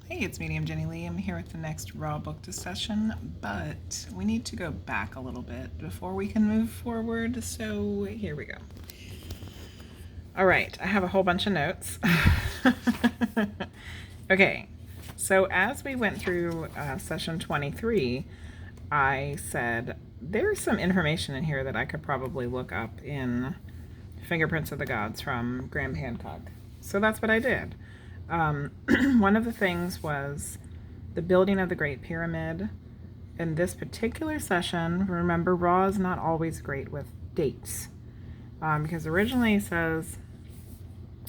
Hey, it's Medium Jenny Lee. I'm here with the next Raw book discussion, but we need to go back a little bit before we can move forward, so here we go. All right, I have a whole bunch of notes. Okay, so as we went through session 23, I said there's some information in here that I could probably look up in Fingerprints of the Gods from Graham Hancock. So that's what I did. One of the things was the building of the Great Pyramid. In this particular session, remember, Raw is not always great with dates, because originally it says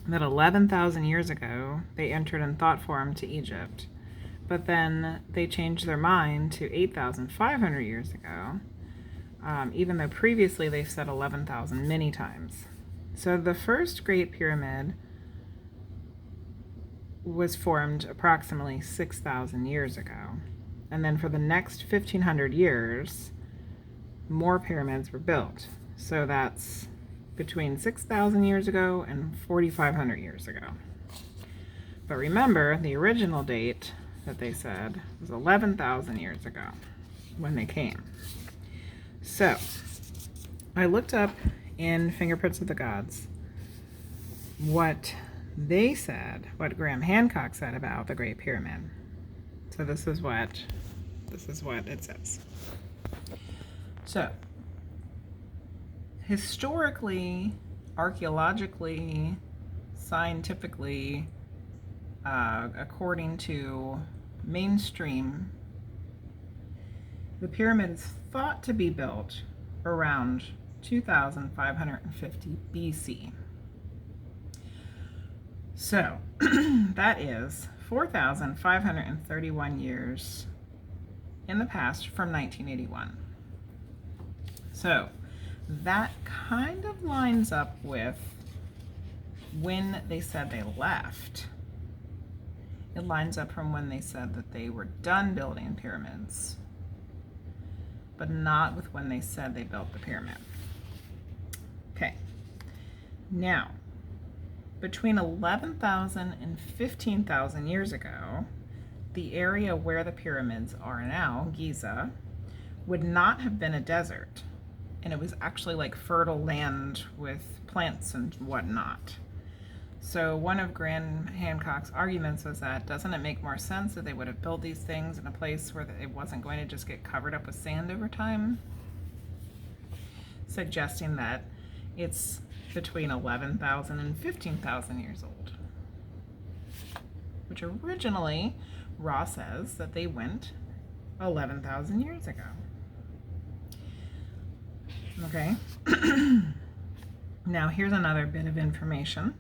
that 11,000 years ago they entered in thought form to Egypt, but then they changed their mind to 8,500 years ago, even though previously they've said 11,000 many times. So the first Great Pyramid was formed approximately 6,000 years ago. And then for the next 1,500 years, more pyramids were built. So that's between 6,000 years ago and 4,500 years ago. But remember, the original date that they said was 11,000 years ago when they came. So I looked up in Fingerprints of the Gods what they said, what Graham Hancock said about the Great Pyramid. So this is what it says. So historically, archaeologically, scientifically, according to mainstream, the pyramid is thought to be built around 2,550 BC. So that is 4,531 years in the past from 1981. So that kind of lines up with when they said they left. It lines up from when they said that they were done building pyramids, but not with when they said they built the pyramid. Okay, now between 11,000 and 15,000 years ago, the area where the pyramids are now, Giza, would not have been a desert. And it was actually like fertile land with plants and whatnot. So one of Graham Hancock's arguments was that, doesn't it make more sense that they would have built these things in a place where it wasn't going to just get covered up with sand over time? Suggesting that it's between 11,000 and 15,000 years old, which originally Raw says that they went 11,000 years ago. Okay. Now here's another bit of information.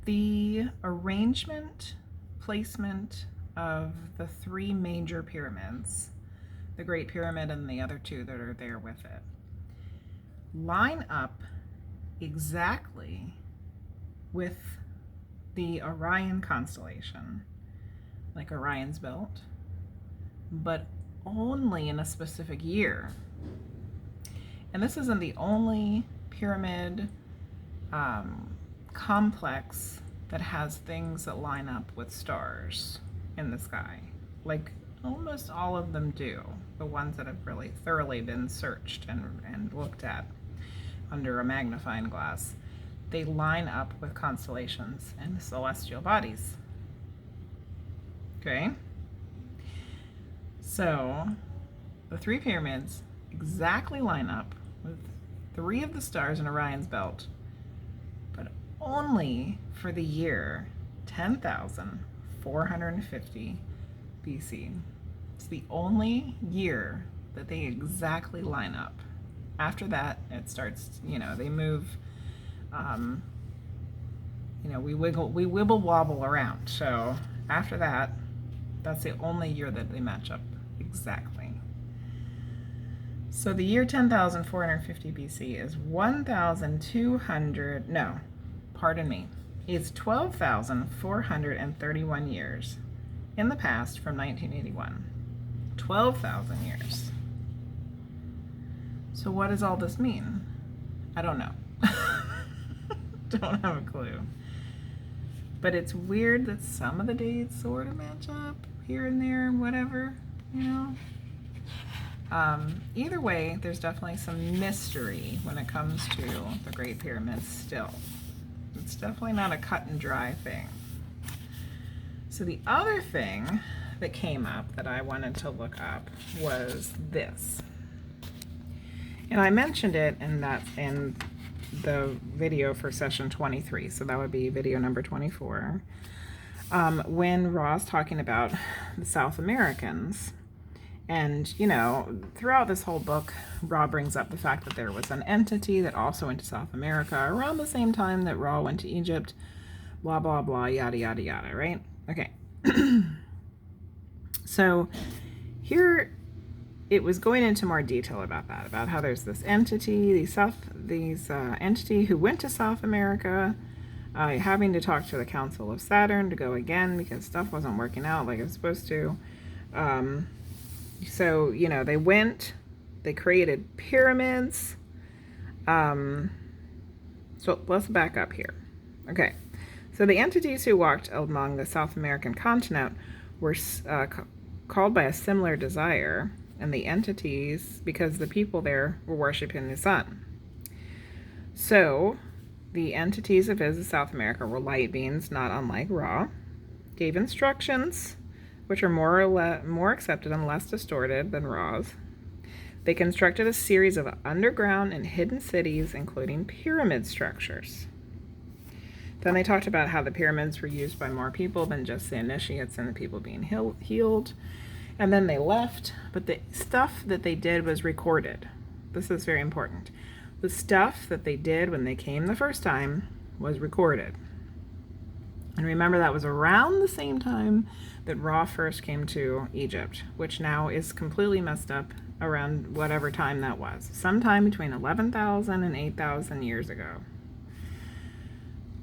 The arrangement, placement of the three major pyramids, the Great Pyramid and the other two that are there with it, line up exactly with the Orion constellation, like Orion's belt, but only in a specific year. And this isn't the only pyramid complex that has things that line up with stars in the sky. Like almost all of them do, the ones that have really thoroughly been searched and looked at under a magnifying glass. They line up with constellations and celestial bodies. Okay? So the three pyramids exactly line up with three of the stars in Orion's belt, but only for the year 10,450 BC. It's the only year that they exactly line up. After that, it starts, they move, we wibble wobble around. So after that, that's the only year that they match up exactly. So the year 10,450 BC is 12,431 years in the past from 1981. 12,000 years. So what does all this mean? I don't know. Don't have a clue. But it's weird that some of the dates sort of match up here and there, whatever, you know. Either way, there's definitely some mystery when it comes to the Great Pyramids still. It's definitely not a cut and dry thing. So the other thing that came up that I wanted to look up was this. And I mentioned it in the video for session 23, so that would be video number 24, when Ra's talking about the South Americans. And, you know, throughout this whole book, Ra brings up the fact that there was an entity that also went to South America around the same time that Ra went to Egypt, blah, blah, blah, yada, yada, yada, right? Okay. So here it was going into more detail about that, about how there's this entity, entity who went to South America, having to talk to the Council of Saturn to go again because stuff wasn't working out like it was supposed to. So, you know, they went, they created pyramids. So let's back up here. Okay. So the entities who walked among the South American continent were called by a similar desire, and the entities, because the people there were worshiping the sun. So the entities that visited South America were light beings, not unlike Ra, gave instructions, which are more accepted and less distorted than Ra's. They constructed a series of underground and hidden cities, including pyramid structures. Then they talked about how the pyramids were used by more people than just the initiates and the people being healed. And then they left, but the stuff that they did was recorded. This is very important. The stuff that they did when they came the first time was recorded. And remember, that was around the same time that Ra first came to Egypt, which now is completely messed up around whatever time that was. Sometime between 11,000 and 8,000 years ago.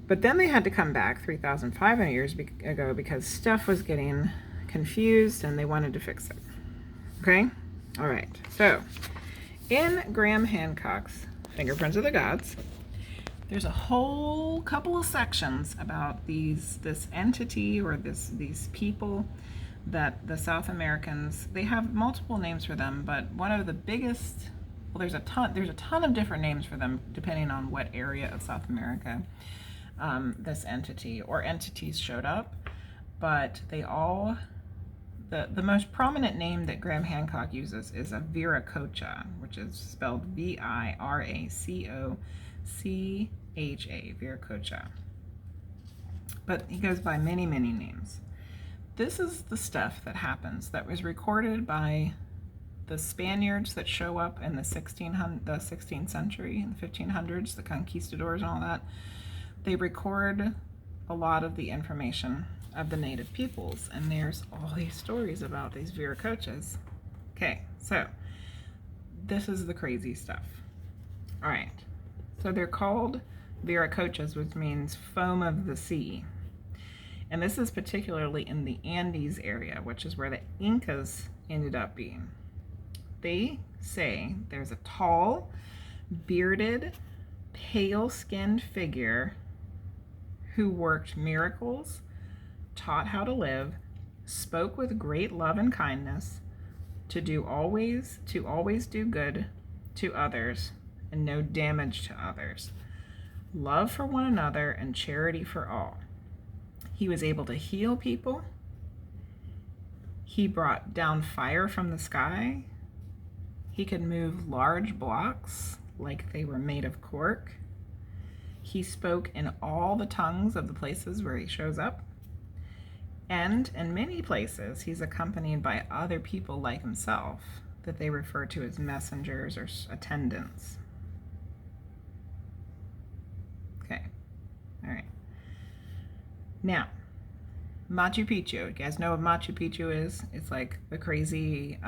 But then they had to come back 3,500 years ago because stuff was getting confused and they wanted to fix it. Okay? All right. So, in Graham Hancock's Fingerprints of the Gods, there's a whole couple of sections about this entity or these people that the South Americans, they have multiple names for them, but one of the biggest, well, there's a ton of different names for them depending on what area of South America this entity or entities showed up, but they all, the most prominent name that Graham Hancock uses is a Viracocha, which is spelled Viracocha, Viracocha. But he goes by many, many names. This is the stuff that happens that was recorded by the Spaniards that show up in the 16th century, in the 1500s, the conquistadors and all that. They record a lot of the information of the native peoples, and there's all these stories about these Viracochas. Okay, so this is the crazy stuff. All right, so they're called Viracochas, which means foam of the sea. And this is particularly in the Andes area, which is where the Incas ended up being. They say there's a tall, bearded, pale-skinned figure who worked miracles, taught how to live, spoke with great love and kindness, to always do good to others and no damage to others, love for one another and charity for all. He was able to heal people. He brought down fire from the sky. He could move large blocks like they were made of cork. He spoke in all the tongues of the places where he shows up. And in many places, he's accompanied by other people like himself that they refer to as messengers or attendants. Okay, all right. Now, Machu Picchu. You guys know what Machu Picchu is? It's like the crazy,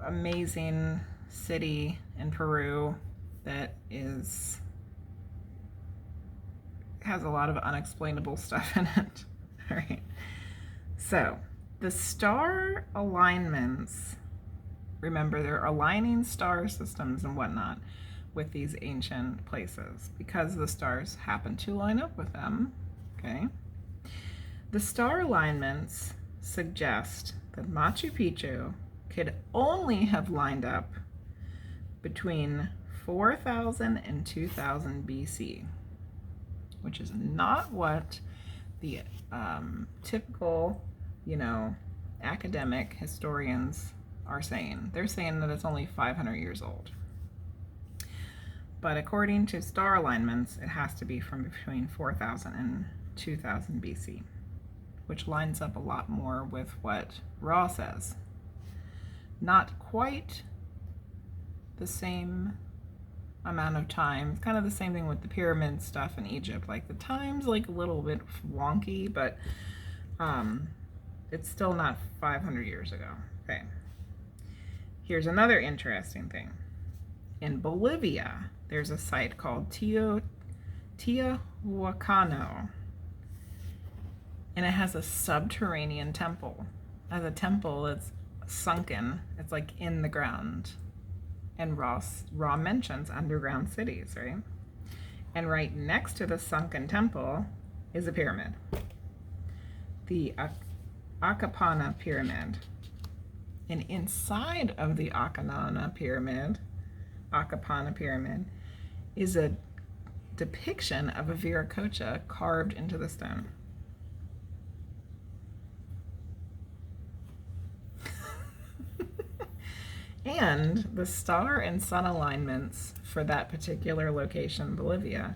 amazing city in Peru that has a lot of unexplainable stuff in it. All right. So the star alignments, remember they're aligning star systems and whatnot, with these ancient places because the stars happen to line up with them, okay? The star alignments suggest that Machu Picchu could only have lined up between 4000 and 2000 BC, which is not what the typical, academic historians are saying. They're saying that it's only 500 years old. But according to star alignments, it has to be from between 4000 and 2000 BC, which lines up a lot more with what Ra says. Not quite the same amount of time. It's kind of the same thing with the pyramid stuff in Egypt. Like the time's like a little bit wonky, but it's still not 500 years ago. Okay. Here's another interesting thing. In Bolivia, there's a site called Tiahuacano, and it has a subterranean temple. It has a temple that's sunken. It's like in the ground. And Ra mentions underground cities, right? And right next to the sunken temple is a pyramid, the Akapana Pyramid. And inside of the Akapana Pyramid is a depiction of a Viracocha carved into the stone. And the star and sun alignments for that particular location, Bolivia,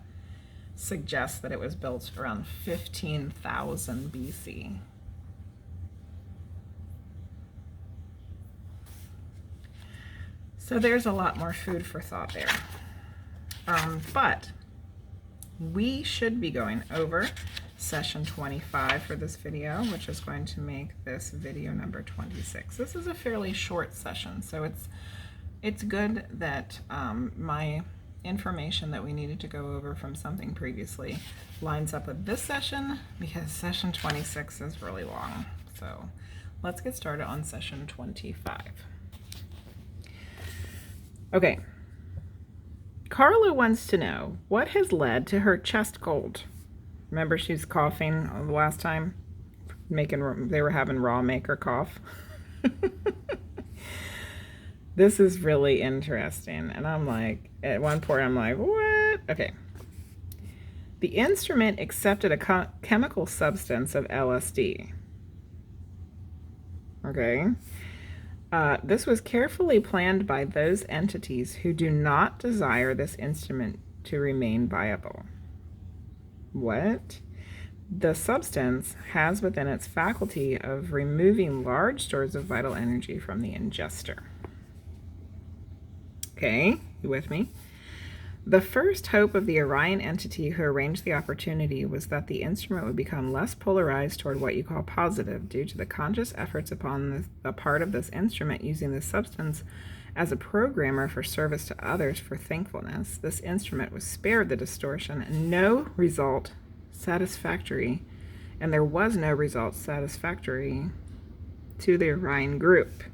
suggest that it was built around 15,000 BC. So there's a lot more food for thought there. But we should be going over session 25 for this video, which is going to make this video number 26. This is a fairly short session, so it's good that my information that we needed to go over from something previously lines up with this session, because session 26 is really long. So let's get started on session 25. Okay, Carla wants to know what has led to her chest cold. Remember she was coughing the last time? They were having Ra make her cough. This is really interesting. And I'm like, at one point I'm like, what? Okay. The instrument accepted a chemical substance of LSD. Okay. This was carefully planned by those entities who do not desire this instrument to remain viable. What? The substance has within its faculty of removing large stores of vital energy from the ingester. Okay, you with me? The first hope of the Orion entity who arranged the opportunity was that the instrument would become less polarized toward what you call positive due to the conscious efforts upon the part of this instrument using the substance as a programmer for service to others for thankfulness. This instrument was spared the distortion and no result satisfactory, and there was no result satisfactory to the Orion group.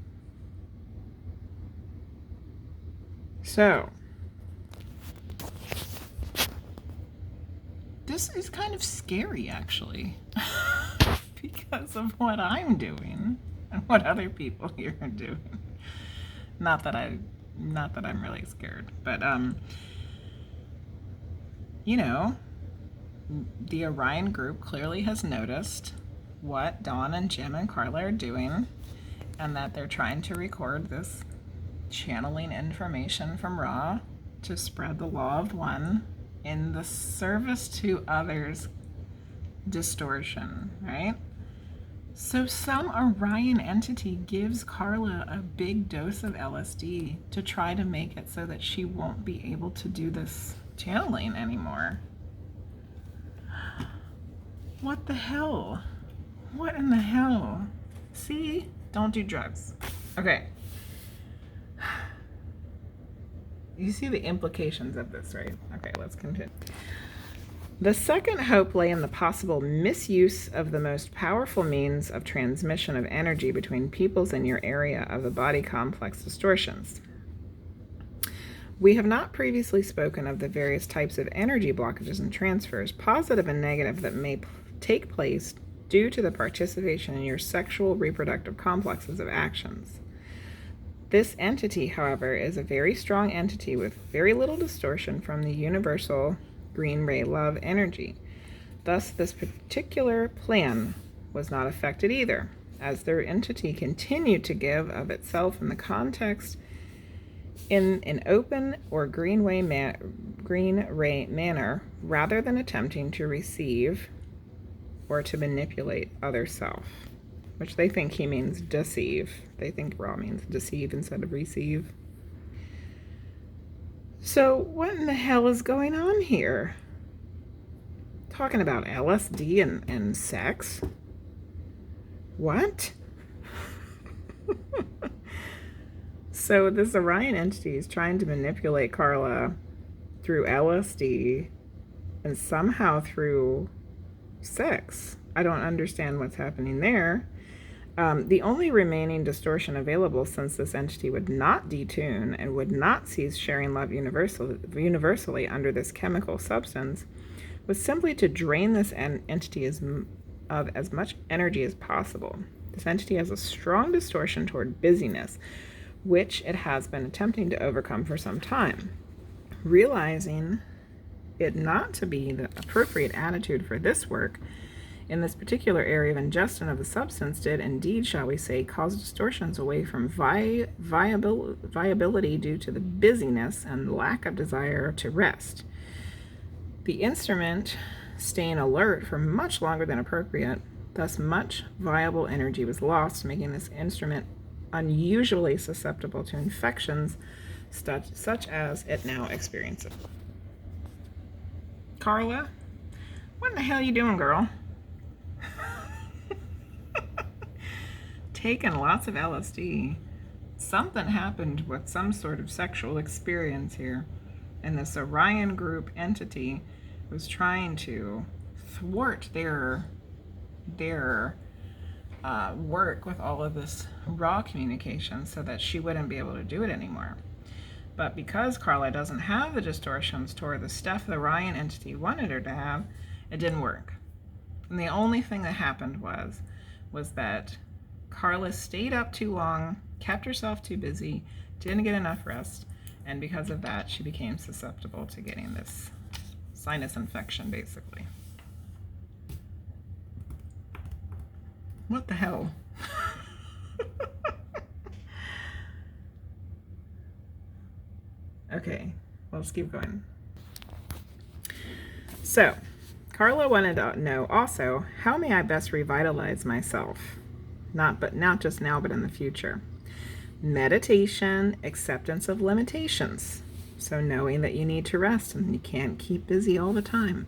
So, this is kind of scary, actually, because of what I'm doing and what other people here are doing. Not that I'm really scared, but the Orion group clearly has noticed what Dawn and Jim and Carla are doing, and that they're trying to record this channeling information from Ra to spread the law of one in the service to others distortion, right? So some Orion entity gives Carla a big dose of LSD to try to make it so that she won't be able to do this channeling anymore. What the hell? What in the hell? See? Don't do drugs. Okay. You see the implications of this, right? Okay, let's continue. The second hope lay in the possible misuse of the most powerful means of transmission of energy between peoples in your area of the body complex distortions. We have not previously spoken of the various types of energy blockages and transfers, positive and negative, that may take place due to the participation in your sexual reproductive complexes of actions. This entity, however, is a very strong entity with very little distortion from the universal green ray love energy. Thus, this particular plan was not affected either, as their entity continued to give of itself in the context in an open or green ray manner, rather than attempting to receive or to manipulate other self, which they think he means deceive. They think Ra means deceive instead of receive. So what in the hell is going on here? Talking about LSD and sex? What? So this Orion entity is trying to manipulate Carla through LSD and somehow through sex. I don't understand what's happening there. The only remaining distortion available, since this entity would not detune and would not cease sharing love universally under this chemical substance, was simply to drain this entity of as much energy as possible. This entity has a strong distortion toward busyness, which it has been attempting to overcome for some time. Realizing it not to be the appropriate attitude for this work, in this particular area of ingestion of the substance did indeed, shall we say, cause distortions away from viability due to the busyness and lack of desire to rest. The instrument staying alert for much longer than appropriate, thus much viable energy was lost, making this instrument unusually susceptible to infections such as it now experiences. Carla, what in the hell are you doing, girl? Taking lots of LSD. Something happened with some sort of sexual experience here, and this Orion group entity was trying to thwart their work with all of this raw communication so that she wouldn't be able to do it anymore. But because Carla doesn't have the distortions toward the stuff the Orion entity wanted her to have, it didn't work. And the only thing that happened was that Carla stayed up too long, kept herself too busy, didn't get enough rest, and because of that, she became susceptible to getting this sinus infection, basically. What the hell? Okay, let's keep going. So, Carla wanted to know also, how may I best revitalize myself? Not just now, but in the future. Meditation, acceptance of limitations. So knowing that you need to rest and you can't keep busy all the time.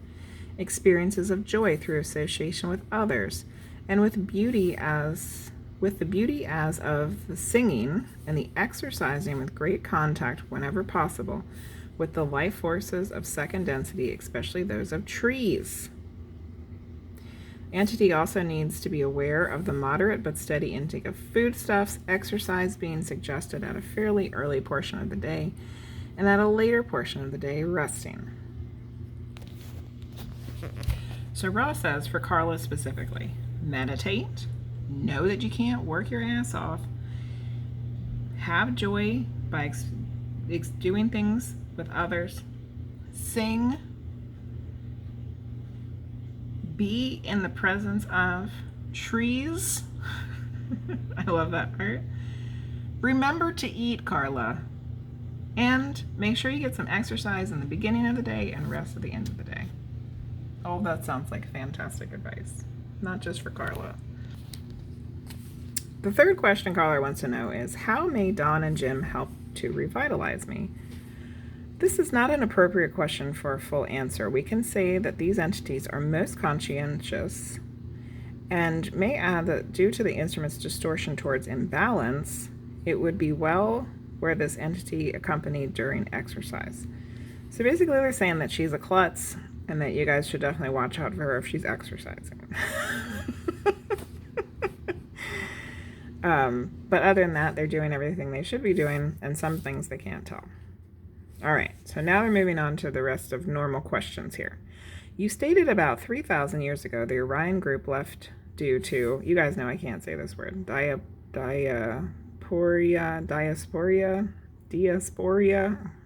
Experiences of joy through association with others, and with the beauty as of the singing and the exercising with great contact whenever possible with the life forces of second density, especially those of trees. Entity also needs to be aware of the moderate but steady intake of foodstuffs, exercise being suggested at a fairly early portion of the day, and at a later portion of the day, resting. So Ra says, for Carla specifically, meditate, know that you can't work your ass off, have joy by doing things with others, sing, be in the presence of trees. I love that part. Remember to eat, Carla, and make sure you get some exercise in the beginning of the day and rest at the end of the day. Oh, that sounds like fantastic advice, not just for Carla. The third question Carla wants to know is, how may Dawn and Jim help to revitalize me? This is not an appropriate question for a full answer. We can say that these entities are most conscientious and may add that due to the instrument's distortion towards imbalance, it would be well were this entity accompanied during exercise. So basically they're saying that she's a klutz and that you guys should definitely watch out for her if she's exercising. But other than that, they're doing everything they should be doing, and some things they can't tell. All right, so now we're moving on to the rest of normal questions here. You stated about 3,000 years ago the Orion group left due to, you guys know I can't say this word, diasporia,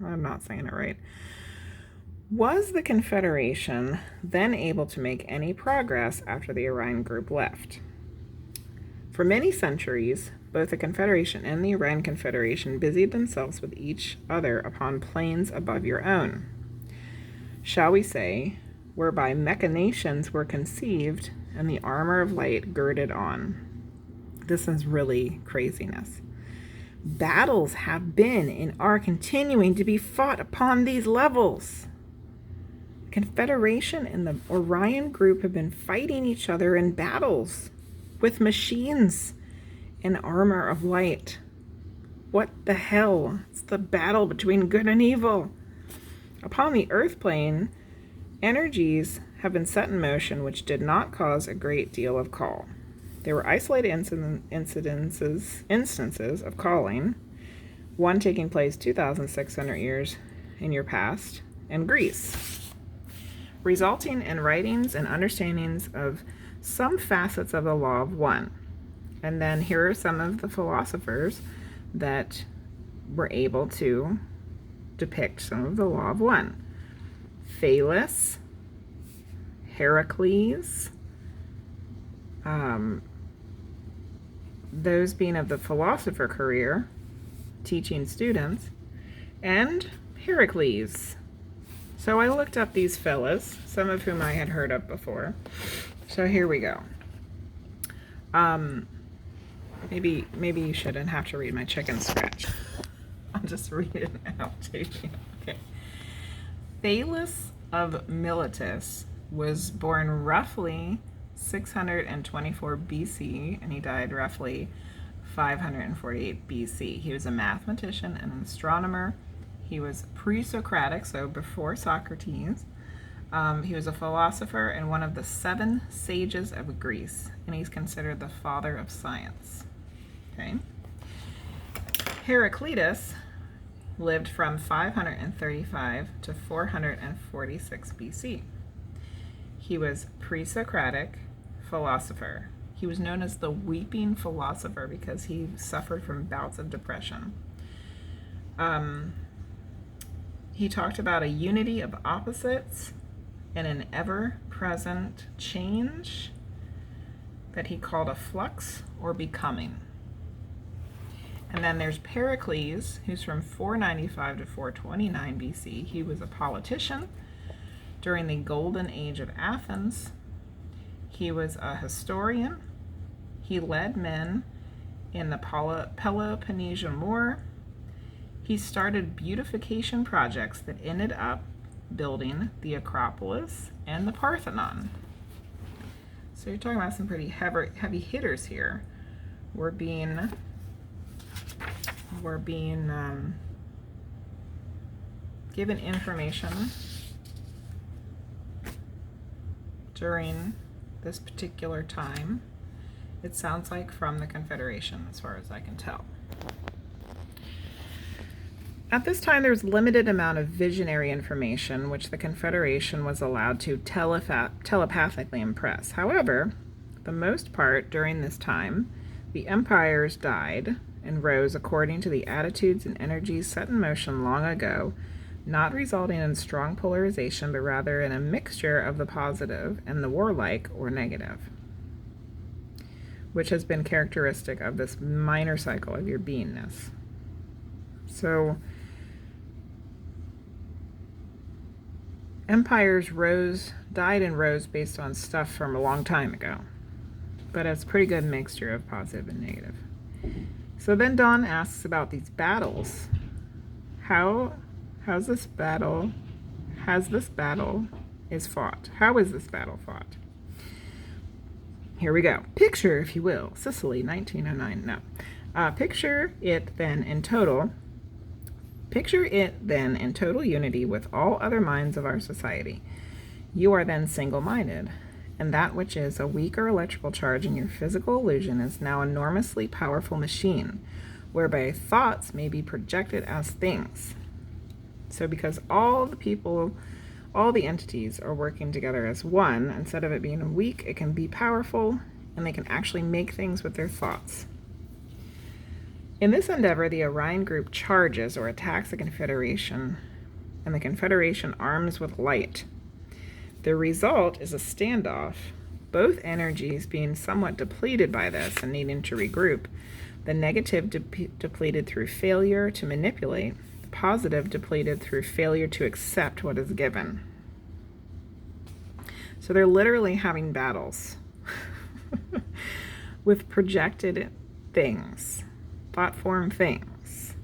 I'm not saying it right. Was the Confederation then able to make any progress after the Orion group left? For many centuries, both the Confederation and the Orion Confederation busied themselves with each other upon planes above your own. Shall we say, whereby machinations were conceived and the armor of light girded on. This is really craziness. Battles have been and are continuing to be fought upon these levels. Confederation and the Orion group have been fighting each other in battles with machines and armor of light. What the hell? It's the battle between good and evil. Upon the Earth plane, energies have been set in motion which did not cause a great deal of call. There were isolated instances of calling, one taking place 2,600 years in your past, in Greece, resulting in writings and understandings of some facets of the law of one. And then here are some of the philosophers that were able to depict some of the law of one. Thales, Heracles, those being of the philosopher career, teaching students, and Heracles. So I looked up these fellas, some of whom I had heard of before. So here we go. Maybe you shouldn't have to read my chicken scratch. I'll just read it out to you. Okay. Thales of Miletus was born roughly 624 BC, and he died roughly 548 BC. He was a mathematician and an astronomer. He was pre-Socratic, so before Socrates. He was a philosopher and one of the 7 sages of Greece, and he's considered the father of science. Okay. Heraclitus lived from 535 to 446 BC. He was pre-Socratic philosopher. He was known as the weeping philosopher because he suffered from bouts of depression. He talked about a unity of opposites and an ever-present change that he called a flux or becoming. And then there's Pericles, who's from 495 to 429 BC. He was a politician during the Golden Age of Athens. He was a historian. He led men in the Peloponnesian War. He started beautification projects that ended up building the Acropolis and the Parthenon. So you're talking about some pretty heavy hitters here. We're being given information during this particular time. It sounds like from the Confederation, as far as I can tell. At this time, there was limited amount of visionary information which the Confederation was allowed to telepathically impress. However, the most part during this time, the empires died and rose according to the attitudes and energies set in motion long ago, not resulting in strong polarization, but rather in a mixture of the positive and the warlike or negative, which has been characteristic of this minor cycle of your beingness. So, empires died and rose based on stuff from a long time ago, but it's a pretty good mixture of positive and negative. So then Dawn asks about these battles. Has this battle is fought? How is this battle fought? Here we go. Picture, if you will, Sicily, 1909. No. Picture it then in total unity with all other minds of our society. You are then single-minded, and that which is a weaker electrical charge in your physical illusion is now an enormously powerful machine, whereby thoughts may be projected as things. So because all the people, all the entities are working together as one, instead of it being weak, it can be powerful, and they can actually make things with their thoughts. In this endeavor, the Orion group charges or attacks the Confederation, and the Confederation arms with light. The result is a standoff, both energies being somewhat depleted by this and needing to regroup. The negative depleted through failure to manipulate, the positive depleted through failure to accept what is given. So they're literally having battles with projected things, thought form things.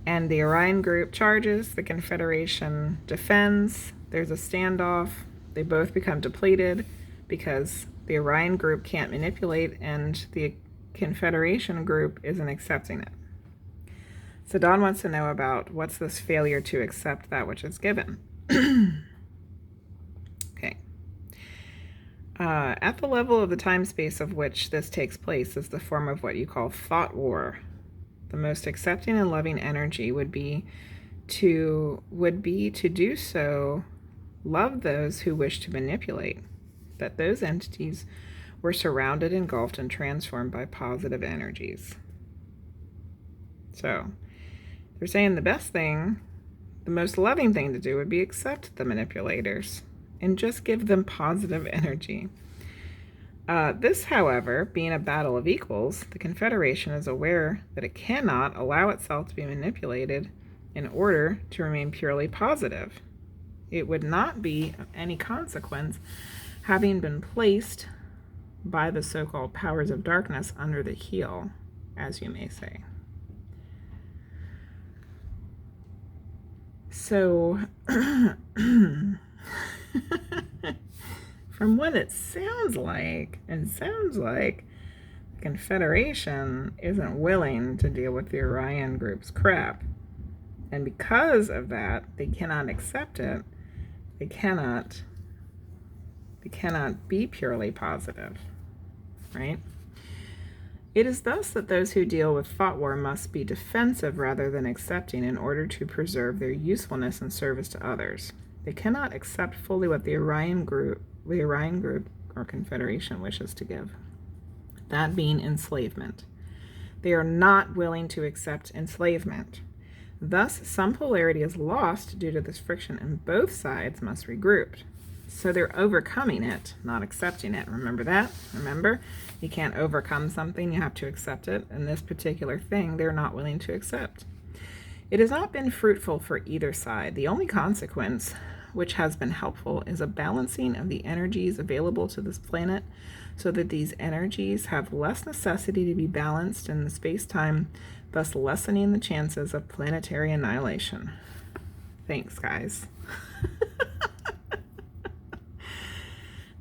And the Orion group charges, the Confederation defends, there's a standoff, they both become depleted because the Orion group can't manipulate and the Confederation group isn't accepting it. So Dawn wants to know about what's this failure to accept that which is given. Okay. At the level of the time space of which this takes place is the form of what you call thought war. The most accepting and loving energy would be to do so, love those who wish to manipulate, that those entities were surrounded, engulfed, and transformed by positive energies. So they're saying the best thing, the most loving thing to do would be accept the manipulators and just give them positive energy. This, however, being a battle of equals, the Confederation is aware that it cannot allow itself to be manipulated in order to remain purely positive. It would not be of any consequence having been placed by the so-called powers of darkness under the heel, as you may say. So, from what it sounds like, the Confederation isn't willing to deal with the Orion group's crap. And because of that, they cannot accept it. They cannot be purely positive. Right? It is thus that those who deal with thought war must be defensive rather than accepting in order to preserve their usefulness and service to others. They cannot accept fully what the Orion group or Confederation wishes to give, that being enslavement. They are not willing to accept enslavement. Thus, some polarity is lost due to this friction, and both sides must regroup. So they're overcoming it, not accepting it. Remember that? Remember? You can't overcome something, you have to accept it. And this particular thing, they're not willing to accept. It has not been fruitful for either side. The only consequence which has been helpful is a balancing of the energies available to this planet so that these energies have less necessity to be balanced in the space-time, thus lessening the chances of planetary annihilation. Thanks, guys.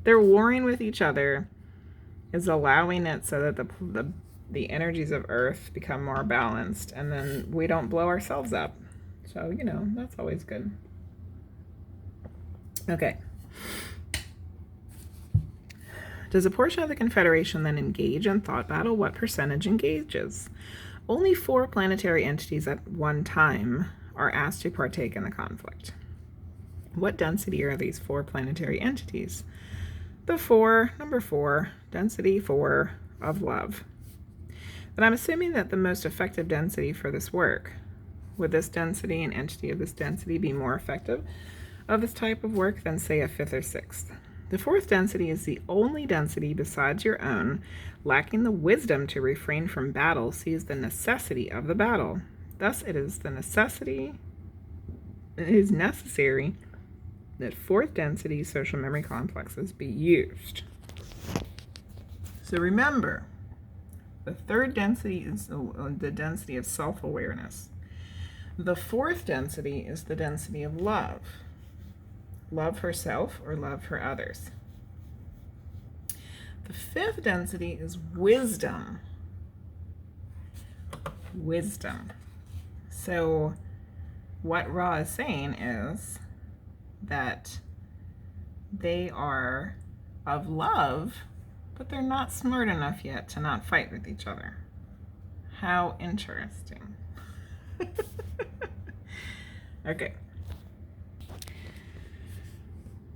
They're warring with each other, is allowing it so that the energies of Earth become more balanced, and then we don't blow ourselves up. So, that's always good. Okay. Does a portion of the Confederation then engage in thought battle? What percentage engages? Only 4 planetary entities at one time are asked to partake in the conflict. What density are these 4 planetary entities? Number 4, density 4 of love. But I'm assuming that the most effective density for this work, would this density, an entity of this density, be more effective of this type of work than, say, a 5th or 6th? The 4th density is the only density besides your own, lacking the wisdom to refrain from battle, sees the necessity of the battle. Thus, it is necessary that 4th density social memory complexes be used. So remember, the 3rd density is the density of self-awareness. The 4th density is the density of love. Love for self or love for others. The 5th density is wisdom. Wisdom. So what Ra is saying is that they are of love, but they're not smart enough yet to not fight with each other. How interesting. Okay.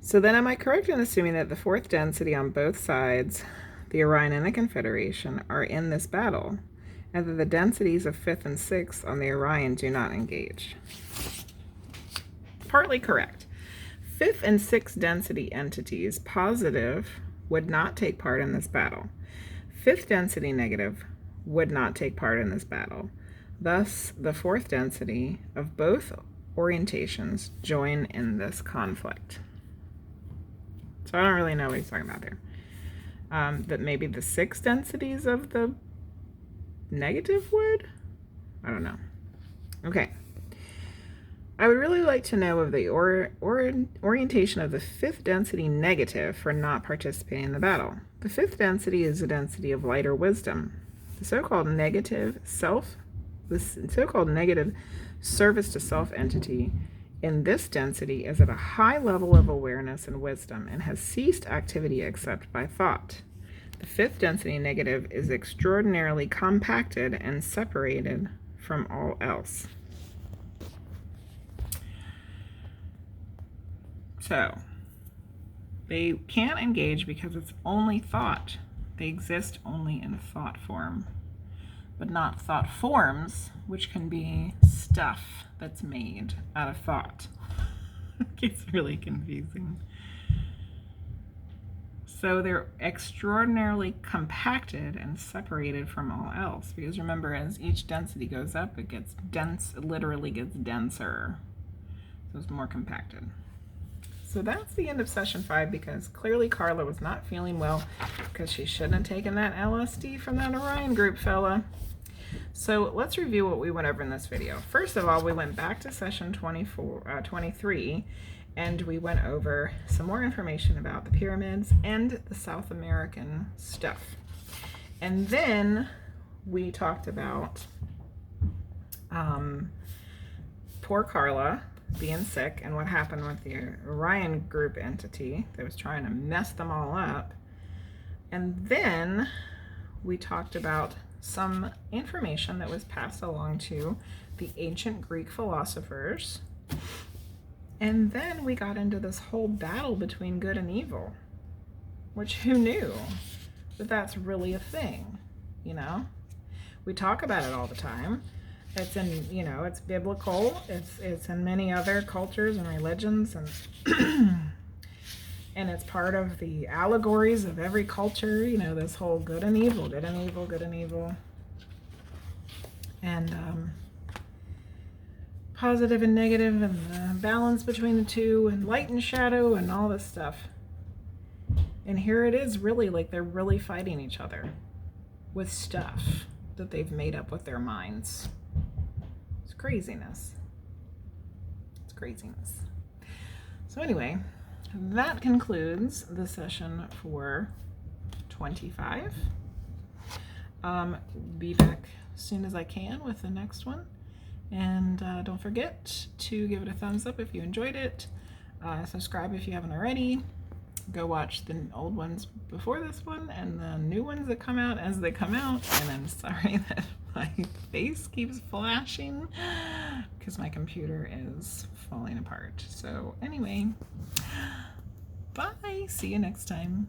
So then am I correct in assuming that the fourth density on both sides, the Orion and the Confederation, are in this battle, and that the densities of fifth and sixth on the Orion do not engage? Partly correct. Fifth and sixth density entities, positive, would not take part in this battle. Fifth density, negative, would not take part in this battle. Thus, the fourth density of both orientations join in this conflict. So I don't really know what he's talking about there. That maybe the six densities of the negative would? I don't know. Okay. I would really like to know of the orientation of the fifth density negative for not participating in the battle. The fifth density is a density of light or wisdom. The so-called negative service to self entity in this density is at a high level of awareness and wisdom and has ceased activity except by thought. The fifth density negative is extraordinarily compacted and separated from all else. So, they can't engage because it's only thought. They exist only in thought form, but not thought forms, which can be stuff that's made out of thought. It gets really confusing. So they're extraordinarily compacted and separated from all else, because remember, as each density goes up, it gets dense, it literally gets denser. So it's more compacted. So that's the end of session 5, because clearly Carla was not feeling well because she shouldn't have taken that LSD from that Orion group fella. So let's review what we went over in this video. First of all, we went back to session 23, and we went over some more information about the pyramids and the South American stuff. And then we talked about poor Carla being sick and what happened with the Orion group entity that was trying to mess them all up. And then we talked about some information that was passed along to the ancient Greek philosophers. And then we got into this whole battle between good and evil, which who knew that that's really a thing, you know? We talk about it all the time. It's in, you know, it's biblical. It's in many other cultures and religions, and and it's part of the allegories of every culture, you know, this whole good and evil, good and evil, good and evil. And positive and negative, and the balance between the two, and light and shadow, and all this stuff. And here it is, really, like they're really fighting each other with stuff that they've made up with their minds. It's craziness. It's craziness. So anyway, that concludes the session for 25. Be back as soon as I can with the next one. And don't forget to give it a thumbs up if you enjoyed it. Subscribe if you haven't already. Go watch the old ones before this one and the new ones that come out as they come out. And I'm sorry that my face keeps flashing because my computer is falling apart. So anyway, bye. See you next time.